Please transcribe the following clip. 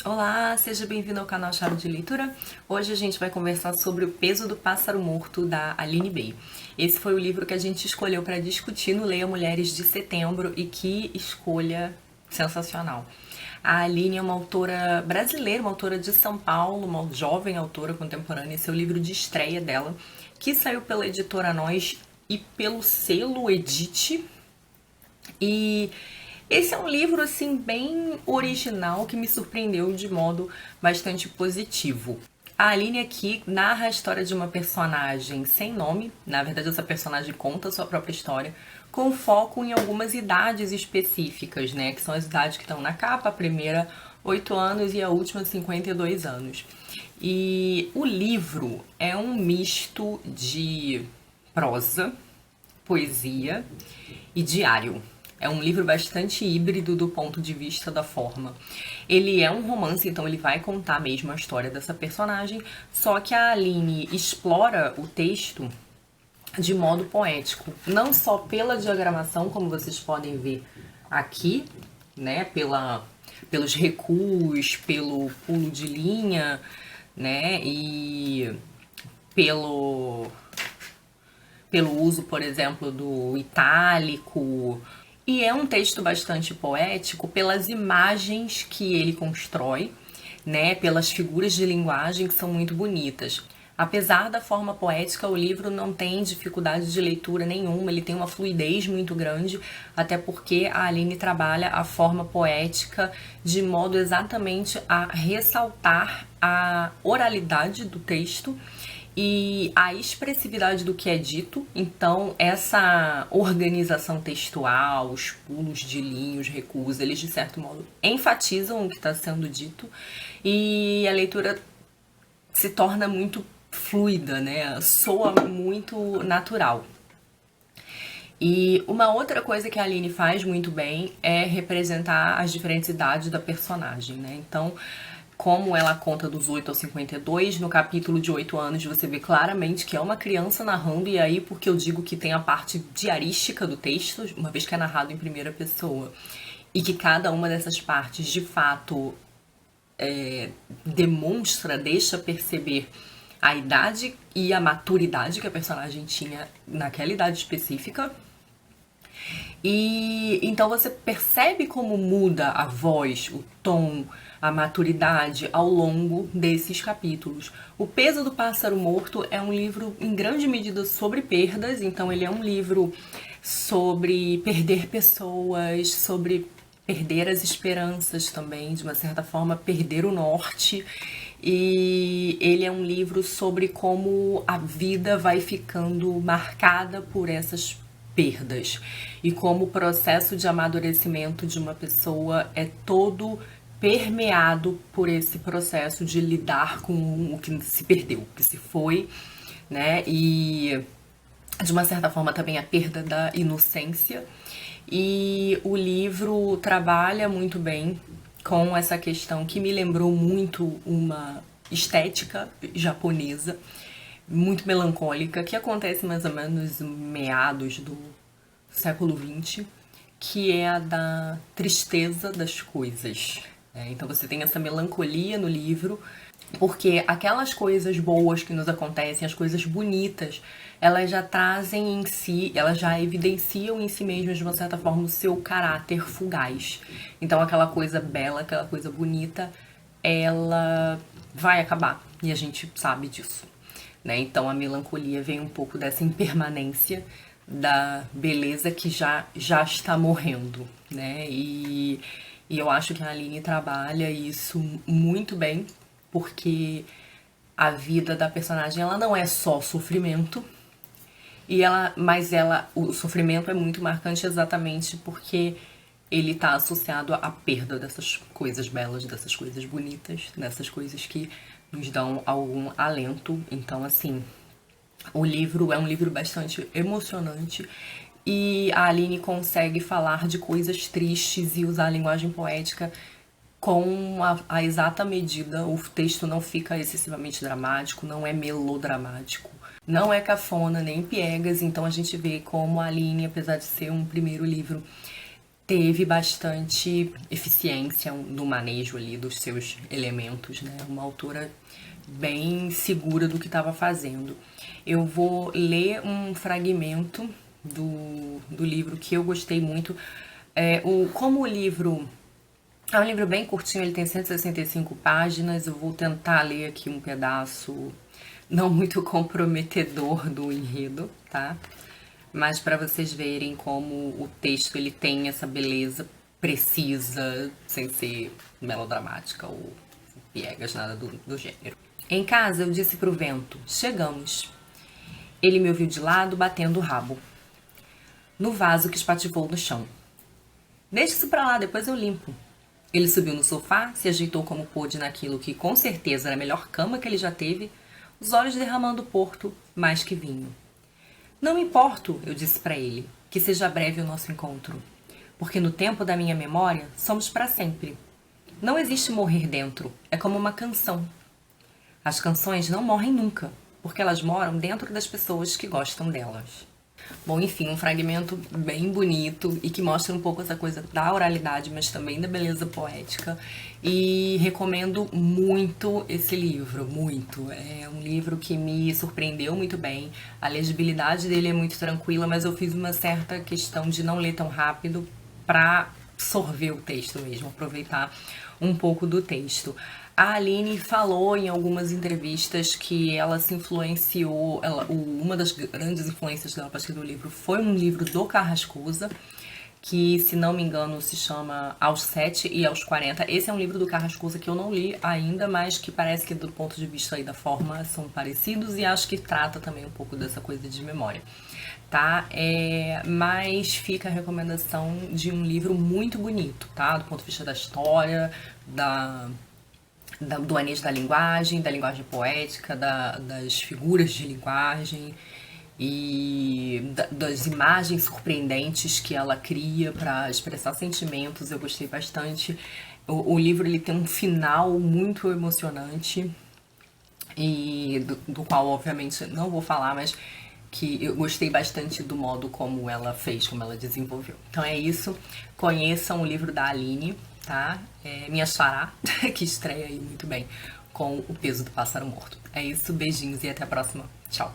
Olá, seja bem-vindo ao canal Chave de Leitura. Hoje a gente vai conversar sobre O Peso do Pássaro Morto, da Aline Bay. Esse foi o livro que a gente escolheu para discutir no Leia Mulheres de setembro e que escolha sensacional. A Aline é uma autora brasileira, uma autora de São Paulo, uma jovem autora contemporânea. Esse é o livro de estreia dela, que saiu pela editora Nós e pelo selo Edite. E esse é um livro assim bem original que me surpreendeu de modo bastante positivo. A Aline aqui narra a história de uma personagem sem nome. Na verdade, essa personagem conta a sua própria história, com foco em algumas idades específicas, né? Que são as idades que estão na capa, a primeira 8 anos e a última 52 anos. E o livro é um misto de prosa, poesia e diário. É um livro bastante híbrido do ponto de vista da forma. Ele é um romance, então ele vai contar mesmo a história dessa personagem, só que a Aline explora o texto de modo poético, não só pela diagramação, como vocês podem ver aqui, né, pelos recuos, pelo pulo de linha, né, e pelo uso, por exemplo, do itálico. E é um texto bastante poético pelas imagens que ele constrói, né, pelas figuras de linguagem que são muito bonitas. Apesar da forma poética, o livro não tem dificuldade de leitura nenhuma, ele tem uma fluidez muito grande, até porque a Aline trabalha a forma poética de modo exatamente a ressaltar a oralidade do texto e a expressividade do que é dito. Então essa organização textual, os pulos de linha, os recuos, eles de certo modo enfatizam o que está sendo dito e a leitura se torna muito fluida, né? Soa muito natural. E uma outra coisa que a Aline faz muito bem é representar as diferentes idades da personagem, né? Então, como ela conta dos 8 aos 52, no capítulo de 8 anos você vê claramente que é uma criança narrando, e aí porque eu digo que tem a parte diarística do texto, uma vez que é narrado em primeira pessoa, e que cada uma dessas partes de fato demonstra, deixa perceber a idade e a maturidade que a personagem tinha naquela idade específica. E então você percebe como muda a voz, o tom, a maturidade ao longo desses capítulos. O Peso do Pássaro Morto é um livro em grande medida sobre perdas, então ele é um livro sobre perder pessoas, sobre perder as esperanças também, de uma certa forma perder o norte. E ele é um livro sobre como a vida vai ficando marcada por essas perdas e como o processo de amadurecimento de uma pessoa é todo permeado por esse processo de lidar com o que se perdeu, o que se foi, né? E de uma certa forma também a perda da inocência. E o livro trabalha muito bem com essa questão que me lembrou muito uma estética japonesa, muito melancólica, que acontece mais ou menos meados do século XX, que é a da tristeza das coisas. Então você tem essa melancolia no livro, porque aquelas coisas boas que nos acontecem, as coisas bonitas, elas já trazem em si, elas já evidenciam em si mesmas, de uma certa forma, o seu caráter fugaz. Então aquela coisa bela, aquela coisa bonita, ela vai acabar, e a gente sabe disso, né? Então a melancolia vem um pouco dessa impermanência da beleza que já está morrendo, né? E eu acho que a Aline trabalha isso muito bem, porque a vida da personagem, ela não é só sofrimento, mas o sofrimento é muito marcante exatamente porque ele está associado à perda dessas coisas belas, dessas coisas bonitas, dessas coisas que nos dão algum alento. Então, assim, o livro é um livro bastante emocionante e a Aline consegue falar de coisas tristes e usar a linguagem poética com a exata medida. O texto não fica excessivamente dramático, não é melodramático, não é cafona nem piegas. Então a gente vê como a Aline, apesar de ser um primeiro livro, teve bastante eficiência no manejo ali dos seus elementos, né? Uma autora bem segura do que estava fazendo. Eu vou ler um fragmento do livro que eu gostei muito. Como o livro é um livro bem curtinho, ele tem 165 páginas, eu vou tentar ler aqui um pedaço não muito comprometedor do enredo, tá? Mas para vocês verem como o texto ele tem essa beleza precisa, sem ser melodramática ou piegas, nada do gênero. Em casa, eu disse pro vento, chegamos. Ele me ouviu de lado, batendo o rabo no vaso que espatifou no chão. Deixa isso pra lá, depois eu limpo. Ele subiu no sofá, se ajeitou como pôde naquilo que com certeza era a melhor cama que ele já teve, os olhos derramando porto mais que vinho. Não me importo, eu disse pra ele, que seja breve o nosso encontro, porque no tempo da minha memória somos para sempre. Não existe morrer dentro, é como uma canção. As canções não morrem nunca, porque elas moram dentro das pessoas que gostam delas. Bom, enfim, um fragmento bem bonito e que mostra um pouco essa coisa da oralidade, mas também da beleza poética. E recomendo muito esse livro, muito. É um livro que me surpreendeu muito bem. A legibilidade dele é muito tranquila, mas eu fiz uma certa questão de não ler tão rápido para absorver o texto mesmo, aproveitar um pouco do texto. A Aline falou em algumas entrevistas que ela se influenciou, uma das grandes influências dela para escrever o livro foi um livro do Carrascosa, que, se não me engano, se chama Aos 7 e aos 40. Esse é um livro do Carrascosa que eu não li ainda, mas que parece que, do ponto de vista aí da forma, são parecidos e acho que trata também um pouco dessa coisa de memória, tá? Mas fica a recomendação de um livro muito bonito, tá? Do ponto de vista da história, do manejo da linguagem poética, das figuras de linguagem e das imagens surpreendentes que ela cria para expressar sentimentos. Eu gostei bastante. O livro ele tem um final muito emocionante e do qual obviamente não vou falar, mas que eu gostei bastante do modo como ela fez, como ela desenvolveu. Então é isso, conheçam o livro da Aline, tá? Minha xará, que estreia aí muito bem com O Peso do Pássaro Morto. É isso, beijinhos e até a próxima. Tchau!